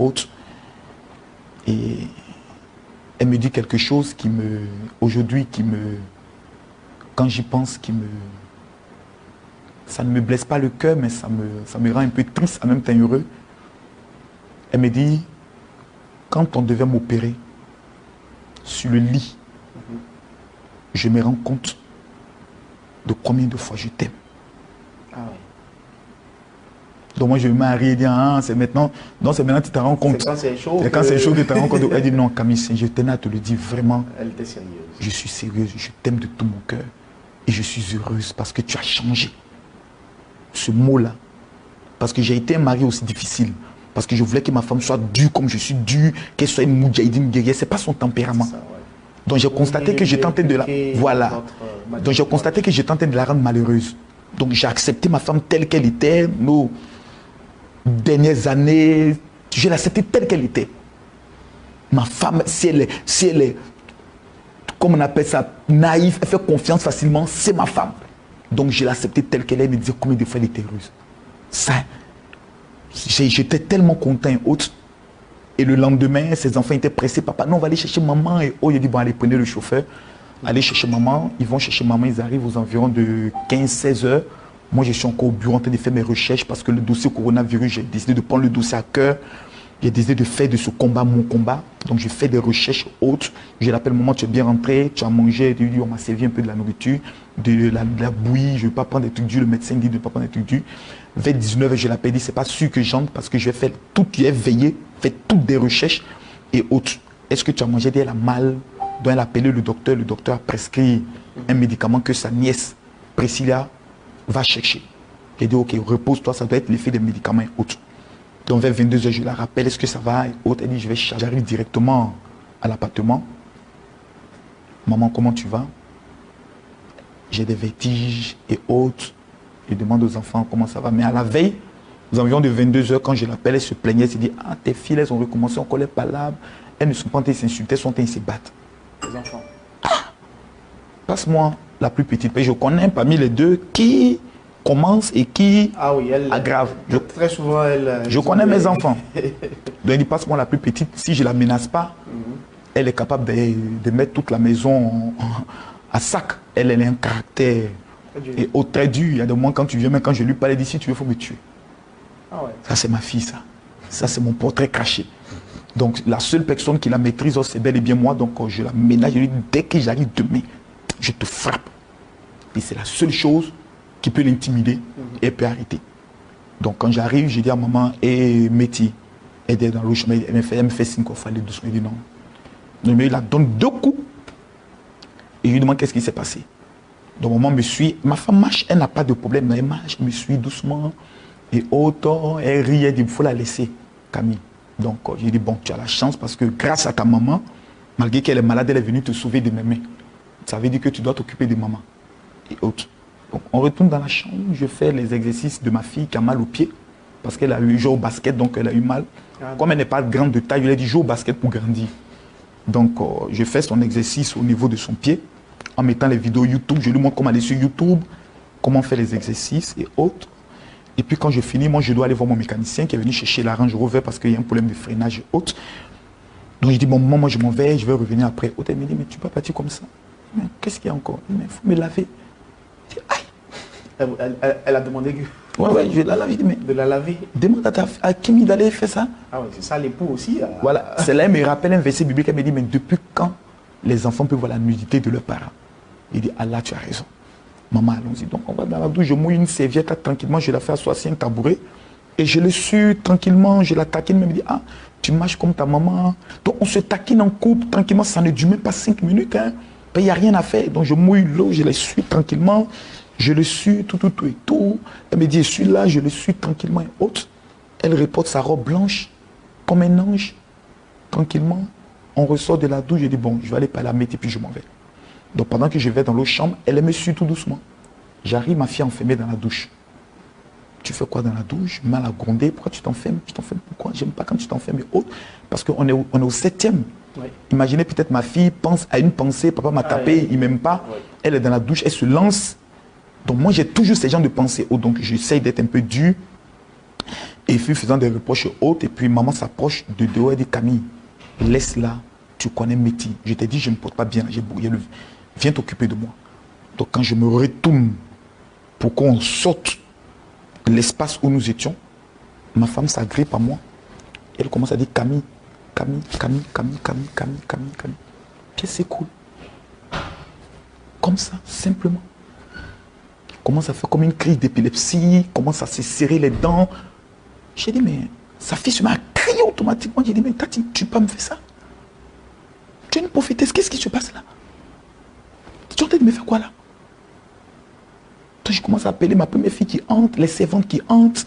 autres. Et elle me dit quelque chose qui me, aujourd'hui, quand j'y pense, ça ne me blesse pas le cœur, mais ça me rend un peu triste, en même temps heureux. Elle me dit, quand on devait m'opérer sur le lit, je me rends compte de combien de fois je t'aime. Ah oui. Donc moi je me mets à rire et dire, ah, c'est maintenant, non, c'est maintenant que tu te rends compte. C'est quand c'est chaud. Et quand c'est chaud que tu te rends compte. Elle dit, non, Camille, je tenais à te le dire vraiment. Elle était sérieuse. Je suis sérieuse, je t'aime de tout mon cœur. Et je suis heureuse parce que tu as changé. Ce mot-là. Parce que j'ai été un mari aussi difficile. Parce que je voulais que ma femme soit dure comme je suis dure, qu'elle soit une moudjahidine guerrière. Ce n'est pas son tempérament. Ça, ouais. Donc j'ai constaté que j'étais en train de la... Voilà. Donc j'ai constaté que j'étais en train de la rendre malheureuse. Donc j'ai accepté ma femme telle qu'elle était. Nos dernières années, je l'ai acceptée telle qu'elle était. Ma femme, si elle est, comme on appelle ça, naïve, elle fait confiance facilement, c'est ma femme. Donc je l'ai acceptée telle qu'elle est, elle me disait combien de fois elle était heureuse. Ça, j'étais tellement content et autres. Et le lendemain, ses enfants étaient pressés. Papa, non, on va aller chercher maman. Et oh, il a dit, bon, allez, prenez le chauffeur. Allez chercher maman. Ils vont chercher maman. Ils arrivent aux environs de 15-16 heures. Moi, je suis encore au bureau en train de faire mes recherches parce que le dossier coronavirus, j'ai décidé de prendre le dossier à cœur. J'ai décidé de faire de ce combat mon combat. Donc, je fais des recherches hautes. Je l'appelle, maman, tu es bien rentré, tu as mangé. Il dit, on m'a servi un peu de la nourriture, de la bouillie. Je ne veux pas prendre des trucs durs. Le médecin dit de ne pas prendre des trucs durs. Vers 19h, je l'appelle, dit, c'est pas sûr que j'entre parce que je vais faire tout, tu es veillé, fait toutes des recherches et autres. Est-ce que tu as mangé? Elle a mal. Donc, elle a appelé le docteur. Le docteur a prescrit un médicament que sa nièce, Priscilla, va chercher. Elle dit, ok, repose-toi, ça doit être l'effet des médicaments et autres. Donc, vers 22h, je la rappelle, est-ce que ça va et autres. Elle dit, j'arrive directement à l'appartement. Maman, comment tu vas? J'ai des vertiges et autres. Je demande aux enfants comment ça va. Mais à la veille, aux environs de 22h, quand je l'appelle, elle se plaignait, elle se dit, ah, tes filles, elles ont recommencé encore les palabres. Elles ne sont pas en train de s'insulter, elles sont en train de se battre. Les enfants. Ah, passe-moi la plus petite. Je connais parmi les deux qui commence et qui aggrave. Très souvent, je connais mes enfants. Donc, elle dit, passe-moi la plus petite. Si je ne la menace pas, elle est capable de mettre toute la maison à sac. Elle a un caractère... Et au très dur, il y a des moments quand tu viens, même quand je lui parle, d'ici, tu veux, il faut me tuer. Ah ouais. Ça, c'est ma fille, ça. Ça, c'est mon portrait caché. Donc, la seule personne qui la maîtrise, c'est bel et bien moi. Donc, je la ménage. Je lui dis, dès que j'arrive demain, je te frappe. Et c'est la seule chose qui peut l'intimider et elle peut arrêter. Donc, quand j'arrive, je dis à maman, et Métis, elle est dans l'eau, elle me fait signe qu'il fallait doucement. Elle dit non. Donc, il la donne 2 coups. Et je lui demande qu'est-ce qui s'est passé. Donc, maman me suit. Ma femme marche, elle n'a pas de problème. Mais elle marche, elle me suit doucement. Et autant, elle rit, elle dit, il faut la laisser, Camille. Donc, j'ai dit, bon, tu as la chance parce que grâce à ta maman, malgré qu'elle est malade, elle est venue te sauver de mes mains. Ça veut dire que tu dois t'occuper de maman. Et autres. Donc, on retourne dans la chambre, je fais les exercices de ma fille qui a mal au pied. Parce qu'elle a eu joué au basket, donc elle a eu mal. Comme elle n'est pas grande de taille, je lui ai dit, joue au basket pour grandir. Donc, je fais son exercice au niveau de son pied. En mettant les vidéos YouTube, je lui montre comment aller sur YouTube, comment faire les exercices et autres. Et puis quand je finis, moi je dois aller voir mon mécanicien qui est venu chercher la Range Rover parce qu'il y a un problème de freinage et autres. Donc je dis, bon, moi je m'en vais, je vais revenir après. Elle me dit, mais tu peux pas partir comme ça. Mais qu'est-ce qu'il y a encore? Il faut me laver. Je dis, aïe. Elle a demandé que... Ouais, je vais la laver. Mais de la laver. Demande à Kimi d'aller faire ça. Ah ouais, c'est ça l'époux aussi. Voilà, c'est là, elle me rappelle un verset biblique, elle me dit, mais depuis quand les enfants peuvent voir la nudité de leurs parents? Il dit, Allah, tu as raison. Maman, allons-y. Donc, on va dans la douche, je mouille une serviette là, tranquillement, je la fais asseoir sur un tabouret. Et je le suis tranquillement, je la taquine, mais elle me dit, ah, tu marches comme ta maman. Donc, on se taquine en couple tranquillement, ça ne dure même pas 5 minutes. Hein. Il n'y a rien à faire. Donc, je mouille l'eau, je la suis tranquillement, je le suis, tout et tout. Elle me dit, je suis là, je le suis tranquillement et autres. Elle reporte sa robe blanche, comme un ange, tranquillement. On ressort de la douche, je dis, bon, je vais aller par la mettre et puis je m'en vais. Donc pendant que je vais dans l'autre chambre, elle me suit tout doucement. J'arrive, ma fille enfermée dans la douche. Tu fais quoi dans la douche? Mal à gronder. Pourquoi tu t'enfermes? Tu t'enfermes pourquoi? J'aime pas quand tu t'enfermes et autres. Parce qu'on est au 7e. Oui. Imaginez peut-être ma fille pense à une pensée, papa m'a tapé, il m'aime pas. Oui. Elle est dans la douche, elle se lance. Donc moi j'ai toujours ces genres de pensées. Donc j'essaye d'être un peu dur. Et puis faisant des reproches hautes, et puis maman s'approche de dehors et dit Camille, laisse-la, tu connais Métis. Je t'ai dit, je ne me porte pas bien, j'ai brouillé le. Viens t'occuper de moi. Donc quand je me retourne pour qu'on sorte de l'espace où nous étions, ma femme s'agrippe à moi. Elle commence à dire Camille, Camille, Camille, Camille, Camille, Camille, Camille, Camille. Puis c'est cool. Comme ça, simplement. Commence à faire comme une crise d'épilepsie, commence à se serrer les dents. J'ai dit, mais sa fille se met à crier automatiquement. J'ai dit, mais Tati, tu peux pas me faire ça? Tu es une prophétesse, qu'est-ce qui se passe là? Tu es en train de me faire quoi là? Donc je commence à appeler ma première fille qui hante, les servantes qui hantent.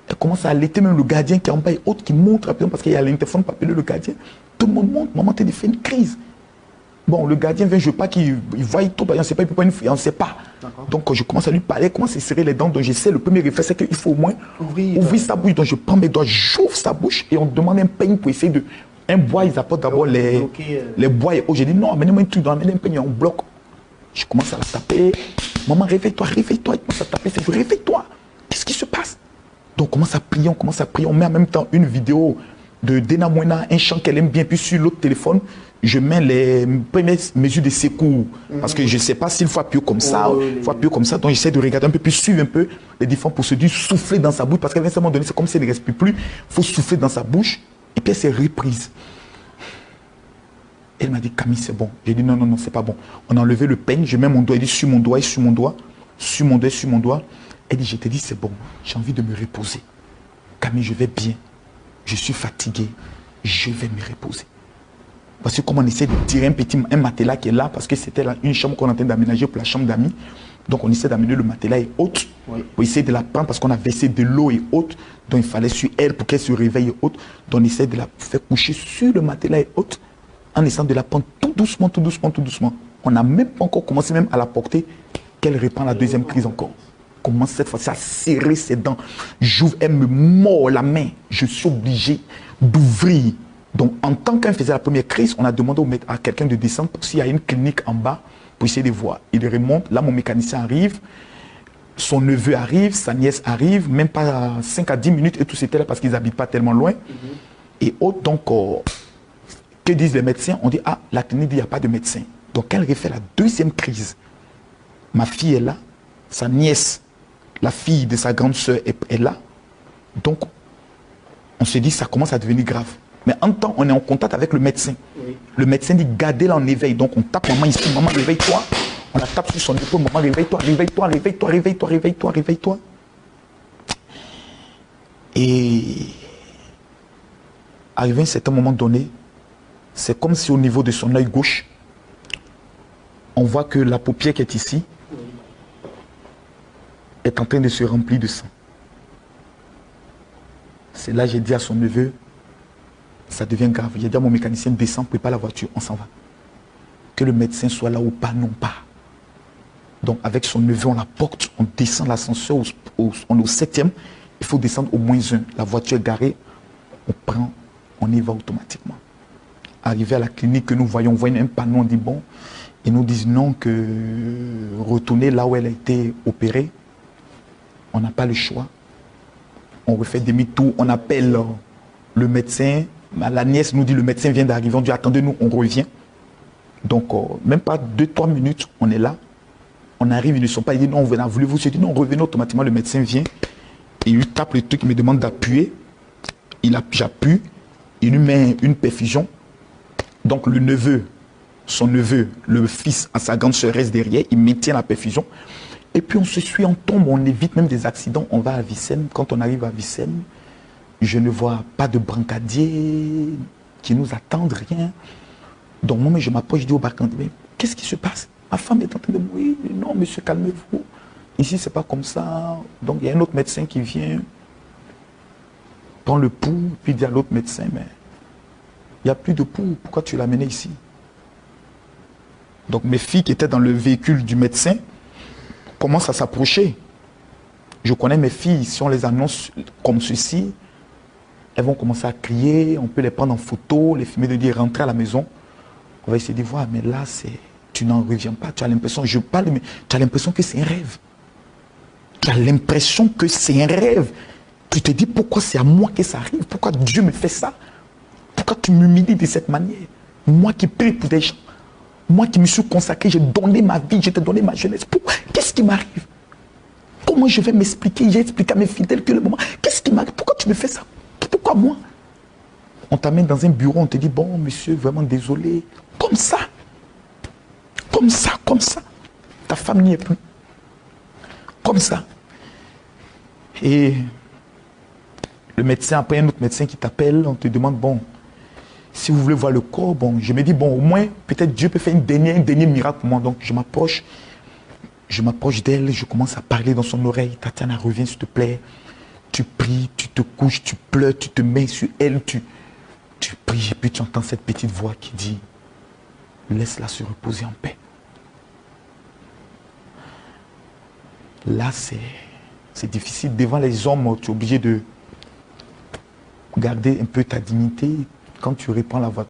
Elle commence à allaiter même le gardien qui est en bas et autres qui monte rapidement parce qu'il y a l'interphone pour appeler le gardien. Tout le monde monte, maman t'a fait une crise. Bon, le gardien vient, je veux pas qu'il voie tout, on ne sait pas, il peut pas, on ne sait pas. Donc je commence à lui parler, commence à serrer les dents. Donc je sais, le premier réflexe, c'est qu'il faut au moins ouvrir sa bouche. Donc je prends mes doigts, j'ouvre sa bouche et on demande un peigne pour essayer de. Un bois, ils apportent d'abord les bois et eau. J'ai dit non, amenez-moi un truc, amenez un peigne, on bloque. Je commence à la taper. Maman, réveille-toi, réveille-toi. Il commence à taper, c'est réveille-toi. Qu'est-ce qui se passe? Donc on commence à prier, on met en même temps une vidéo de Dena Moena, un chant qu'elle aime bien, puis sur l'autre téléphone, je mets les premières mesures de secours. Parce que je ne sais pas s'il faut appuyer comme ça, il faut appuyer comme ça. Donc j'essaie de regarder un peu, puis suivre un peu les différentes procédures, souffler dans sa bouche, parce qu'à un moment donné, c'est comme si elle ne respire plus. Il faut souffler dans sa bouche, et puis elle s'est reprise. Elle m'a dit, Camille, c'est bon. J'ai dit, non, non, non, c'est pas bon. On a enlevé le peigne, je mets mon doigt, elle dit, sur mon doigt, et sur mon doigt, sur mon doigt, sur mon doigt. Elle dit, je t'ai dit, c'est bon, j'ai envie de me reposer. Camille, je vais bien. Je suis fatigué. Je vais me reposer. Parce que comme on essaie de tirer un matelas qui est là, parce que c'était une chambre qu'on est en train d'aménager pour la chambre d'amis. Donc on essaie d'amener le matelas et autres, pour essayer de la prendre, parce qu'on a versé de l'eau et autres. Donc il fallait sur elle pour qu'elle se réveille et autres. Donc on essaie de la faire coucher sur le matelas et autres, en essayant de la prendre tout doucement, tout doucement, tout doucement. On n'a même pas encore commencé même à la porter, qu'elle reprend la deuxième crise encore. Commence cette fois-ci à serrer ses dents. J'ouvre, elle me mord la main. Je suis obligé d'ouvrir. Donc, en tant qu'elle faisait la première crise, on a demandé à quelqu'un de descendre s'il y a une clinique en bas pour essayer de voir. Il remonte. Là, mon mécanicien arrive. Son neveu arrive. Sa nièce arrive. Même pas 5 à 10 minutes et tout c'était là parce qu'ils n'habitent pas tellement loin. Et autres, donc, que disent les médecins? On dit, ah, la clinique dit, il n'y a pas de médecin. Donc, elle refait la deuxième crise. Ma fille est là. Sa nièce, la fille de sa grande soeur est là. Donc, on se dit, ça commence à devenir grave. Mais en temps, on est en contact avec le médecin. Oui. Le médecin dit, gardez-la en éveil. Donc, on tape maman ici, maman, réveille-toi. On la tape sur son épaule, maman, réveille-toi, réveille-toi, réveille-toi, réveille-toi, réveille-toi, réveille-toi. Et arrivé à un certain moment donné, c'est comme si au niveau de son œil gauche, on voit que la paupière qui est ici est en train de se remplir de sang. C'est là que j'ai dit à son neveu, ça devient grave. J'ai dit à mon mécanicien, descends, prépare la voiture, on s'en va. Que le médecin soit là ou pas, non pas. Donc avec son neveu, on la porte, on descend l'ascenseur, on est au 7e, il faut descendre au moins 1. La voiture est garée, on prend, on y va automatiquement. Arrivé à la clinique que nous voyons, on voit un panneau, on dit bon, ils nous disent non, que retourner là où elle a été opérée, on n'a pas le choix. On refait demi-tour, on appelle le médecin. La nièce nous dit, le médecin vient d'arriver. On dit, attendez-nous, on revient. Donc, même pas 2-3 minutes, on est là. On arrive, ils ne sont pas, ils disent, non, voulez-vous se dire, non, revenez automatiquement. Le médecin vient, et il lui tape le truc, il me demande d'appuyer. J'appuie, il lui met une perfusion. Donc, le neveu, son neveu, le fils à sa grande sœur reste derrière, il maintient la perfusion. Et puis on se suit, on tombe, on évite même des accidents. On va à Vicenne. Quand on arrive à Vicenne, je ne vois pas de brancadier qui nous attendent, rien. Donc moi, je m'approche, je dis au barcadier, mais qu'est-ce qui se passe? Ma femme est en train de mourir. Non, monsieur, calmez-vous. Ici, c'est pas comme ça. Donc il y a un autre médecin qui vient, prend le pouls, puis dit à l'autre médecin, mais il n'y a plus de pouls, pourquoi tu l'as amené ici? Donc mes filles qui étaient dans le véhicule du médecin, commence à s'approcher. Je connais mes filles, si on les annonce comme ceci, elles vont commencer à crier, on peut les prendre en photo, les filmer, de dire rentrer à la maison. On va essayer de voir, mais là, tu n'en reviens pas, tu as l'impression, je parle, mais tu as l'impression que c'est un rêve. Tu as l'impression que c'est un rêve. Tu te dis pourquoi c'est à moi que ça arrive, pourquoi Dieu me fait ça, pourquoi tu m'humilies de cette manière. Moi qui prie pour des gens, moi qui me suis consacré, j'ai donné ma vie, j'ai donné ma jeunesse. Qu'est-ce qui m'arrive? Comment je vais m'expliquer? J'ai expliqué à mes fidèles que le moment, qu'est-ce qui m'arrive? Pourquoi tu me fais ça? Pourquoi moi? On t'amène dans un bureau, on te dit, bon monsieur, vraiment désolé. Comme ça. Comme ça, comme ça. Ta femme n'y est plus. Comme ça. Et le médecin, après un autre médecin qui t'appelle, on te demande, bon, si vous voulez voir le corps, bon, je me dis, bon, au moins, peut-être Dieu peut faire un dernier miracle pour moi. Donc, je m'approche d'elle, je commence à parler dans son oreille. Tatiana, reviens s'il te plaît. Tu pries, tu te couches, tu pleures, tu te mets sur elle, tu pries, et puis tu entends cette petite voix qui dit, laisse-la se reposer en paix. Là, c'est difficile. Devant les hommes, tu es obligé de garder un peu ta dignité. Quand tu reprends la voiture,